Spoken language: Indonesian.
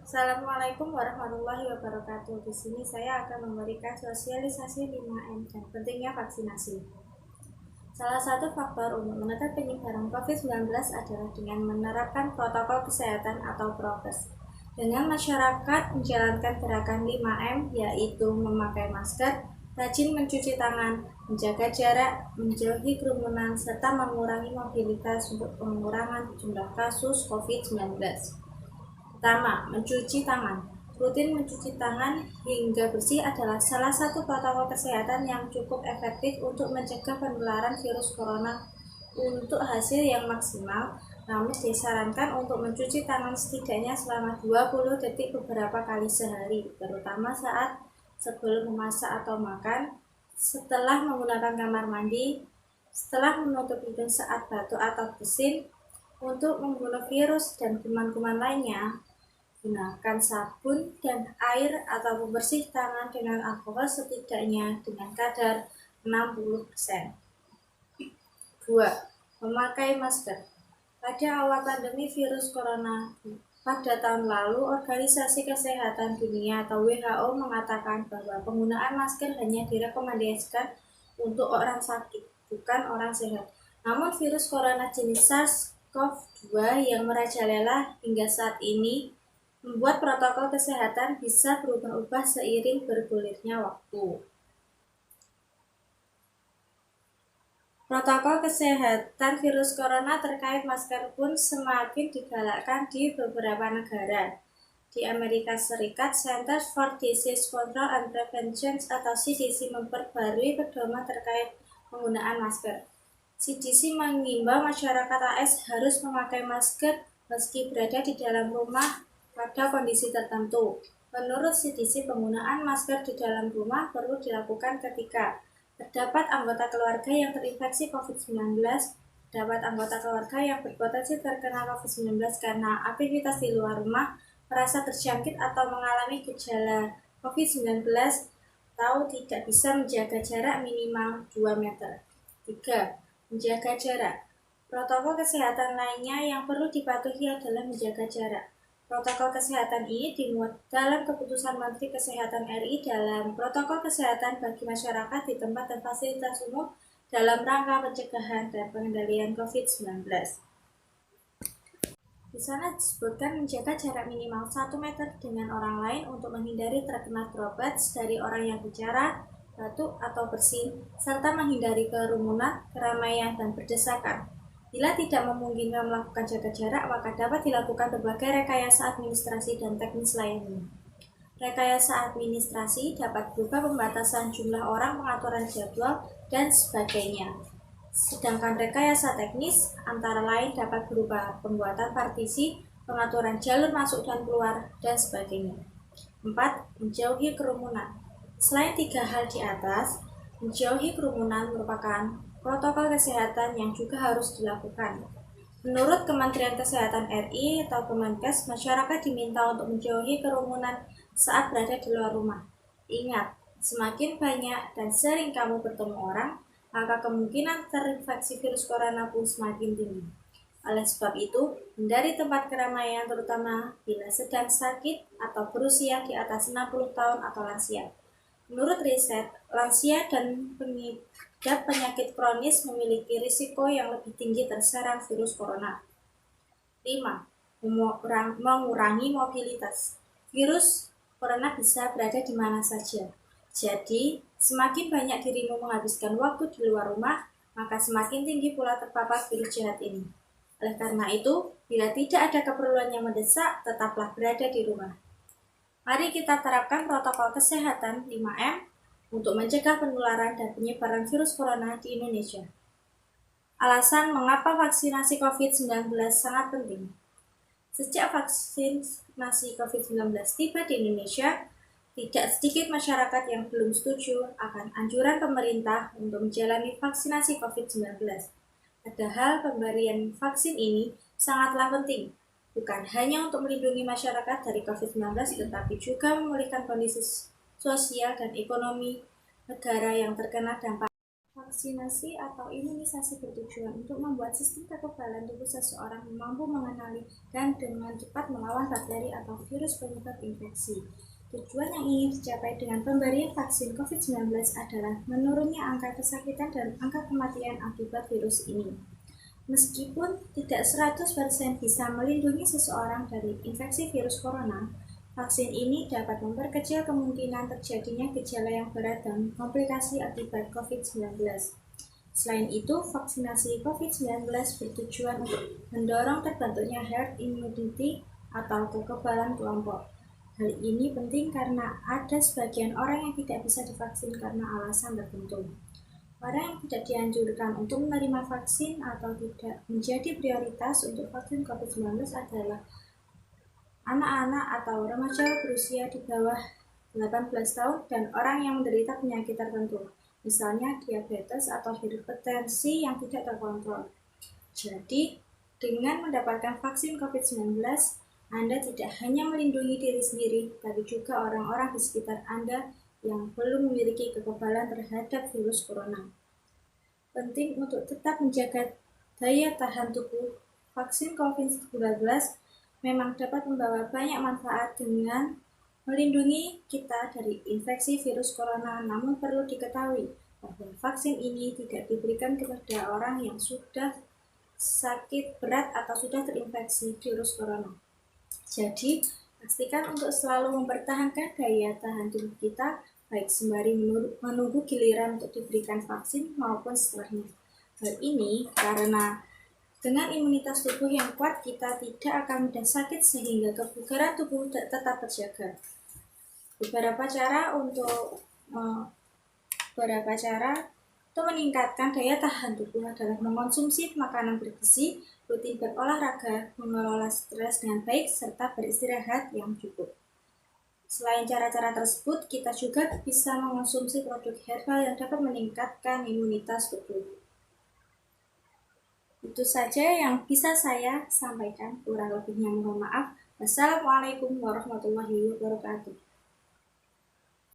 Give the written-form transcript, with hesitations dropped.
Assalamualaikum warahmatullahi wabarakatuh. Di sini saya akan memberikan sosialisasi 5M dan pentingnya vaksinasi. Salah satu faktor untuk menekan penyebaran COVID-19 adalah dengan menerapkan protokol kesehatan atau prokes. Dengan masyarakat menjalankan gerakan 5M, yaitu memakai masker, rajin mencuci tangan, menjaga jarak, menjauhi kerumunan, serta mengurangi mobilitas untuk pengurangan jumlah kasus COVID-19. Pertama, mencuci tangan. Rutin mencuci tangan hingga bersih adalah salah satu protokol kesehatan yang cukup efektif untuk mencegah penularan virus corona. Untuk hasil yang maksimal, namun disarankan untuk mencuci tangan setidaknya selama 20 detik beberapa kali sehari, terutama saat sebelum memasak atau makan, setelah menggunakan kamar mandi, setelah menutup hidung saat batuk atau bersin. Untuk membunuh virus dan kuman-kuman lainnya, gunakan sabun dan air atau pembersih tangan dengan alkohol setidaknya dengan kadar 60%. 2. Memakai masker. Pada awal pandemi virus corona pada tahun lalu, Organisasi Kesehatan Dunia atau WHO mengatakan bahwa penggunaan masker hanya direkomendasikan untuk orang sakit, bukan orang sehat. Namun virus corona jenis SARS-CoV-2 yang merajalela hingga saat ini membuat protokol kesehatan bisa berubah-ubah seiring bergulirnya waktu. Protokol kesehatan virus corona terkait masker pun semakin digalakkan di beberapa negara. Di Amerika Serikat, Centers for Disease Control and Prevention atau CDC memperbarui pedoman terkait penggunaan masker. CDC mengimbau masyarakat AS harus memakai masker meski berada di dalam rumah pada kondisi tertentu. Menurut CDC, penggunaan masker di dalam rumah perlu dilakukan ketika terdapat anggota keluarga yang terinfeksi COVID-19, terdapat anggota keluarga yang berpotensi terkena COVID-19 karena aktivitas di luar rumah, merasa terjangkit atau mengalami gejala COVID-19, atau tidak bisa menjaga jarak minimal 2 meter. 3. Menjaga jarak. Protokol kesehatan lainnya yang perlu dipatuhi adalah menjaga jarak. Protokol kesehatan ini dimuat dalam keputusan Menteri Kesehatan RI dalam protokol kesehatan bagi masyarakat di tempat dan fasilitas umum dalam rangka pencegahan dan pengendalian COVID-19. Di sana disebutkan menjaga jarak minimal 1 meter dengan orang lain untuk menghindari terkena droplets dari orang yang bicara, batuk, atau bersin, serta menghindari kerumunan, keramaian, dan berdesakan. Bila tidak memungkinkan melakukan jaga jarak, maka dapat dilakukan berbagai rekayasa administrasi dan teknis lainnya. Rekayasa administrasi dapat berupa pembatasan jumlah orang, pengaturan jadwal, dan sebagainya. Sedangkan rekayasa teknis antara lain dapat berupa pembuatan partisi, pengaturan jalur masuk dan keluar, dan sebagainya. 4. Menjauhi kerumunan. Selain 3 hal di atas, menjauhi kerumunan merupakan protokol kesehatan yang juga harus dilakukan. Menurut Kementerian Kesehatan RI atau Kemenkes, masyarakat diminta untuk menjauhi kerumunan saat berada di luar rumah. Ingat, semakin banyak dan sering kamu bertemu orang, maka kemungkinan terinfeksi virus corona pun semakin tinggi. Oleh sebab itu, hindari tempat keramaian terutama bila sedang sakit atau berusia di atas 60 tahun atau lansia. Menurut riset, lansia dan pengidap penyakit kronis memiliki risiko yang lebih tinggi terserang virus corona. 5. Mengurangi mobilitas. Virus corona bisa berada di mana saja. Jadi, semakin banyak dirimu menghabiskan waktu di luar rumah, maka semakin tinggi pula terpapar virus jahat ini. Oleh karena itu, bila tidak ada keperluan yang mendesak, tetaplah berada di rumah. Mari kita terapkan protokol kesehatan 5M untuk mencegah penularan dan penyebaran virus corona di Indonesia. Alasan mengapa vaksinasi COVID-19 sangat penting. Sejak vaksinasi COVID-19 tiba di Indonesia, tidak sedikit masyarakat yang belum setuju akan anjuran pemerintah untuk menjalani vaksinasi COVID-19. Padahal pemberian vaksin ini sangatlah penting, bukan hanya untuk melindungi masyarakat dari COVID-19, tetapi juga memulihkan kondisi sosial dan ekonomi negara yang terkena dampak. Vaksinasi atau imunisasi bertujuan untuk membuat sistem kekebalan tubuh seseorang mampu mengenali dan dengan cepat melawan bakteri atau virus penyebab infeksi. Tujuan yang ingin dicapai dengan pemberian vaksin COVID-19 adalah menurunnya angka kesakitan dan angka kematian akibat virus ini. Meskipun tidak 100% bisa melindungi seseorang dari infeksi virus corona, vaksin ini dapat memperkecil kemungkinan terjadinya gejala yang berat dan komplikasi akibat COVID-19. Selain itu, vaksinasi COVID-19 bertujuan untuk mendorong terbentuknya herd immunity atau kekebalan kelompok. Hal ini penting karena ada sebagian orang yang tidak bisa divaksin karena alasan tertentu. Orang yang tidak dianjurkan untuk menerima vaksin atau tidak menjadi prioritas untuk vaksin COVID-19 adalah anak-anak atau remaja berusia di bawah 18 tahun dan orang yang menderita penyakit tertentu, misalnya diabetes atau hipertensi yang tidak terkontrol. Jadi, dengan mendapatkan vaksin COVID-19, Anda tidak hanya melindungi diri sendiri, tapi juga orang-orang di sekitar Anda yang belum memiliki kekebalan terhadap virus corona. Penting untuk tetap menjaga daya tahan tubuh. Vaksin COVID-19 memang dapat membawa banyak manfaat dengan melindungi kita dari infeksi virus corona, namun perlu diketahui bahwa vaksin ini tidak diberikan kepada orang yang sudah sakit berat atau sudah terinfeksi virus corona. Jadi, pastikan untuk selalu mempertahankan daya tahan tubuh kita, baik sembari menunggu giliran untuk diberikan vaksin maupun setelahnya. Hal ini karena dengan imunitas tubuh yang kuat, kita tidak akan mudah sakit sehingga kebugaran tubuh tetap terjaga. Beberapa cara untuk meningkatkan daya tahan tubuh adalah mengonsumsi makanan bergizi, rutin berolahraga, mengelola stres dengan baik, serta beristirahat yang cukup. Selain cara-cara tersebut, kita juga bisa mengonsumsi produk herbal yang dapat meningkatkan imunitas tubuh. Itu saja yang bisa saya sampaikan, kurang lebihnya mohon maaf. Wassalamualaikum warahmatullahi wabarakatuh.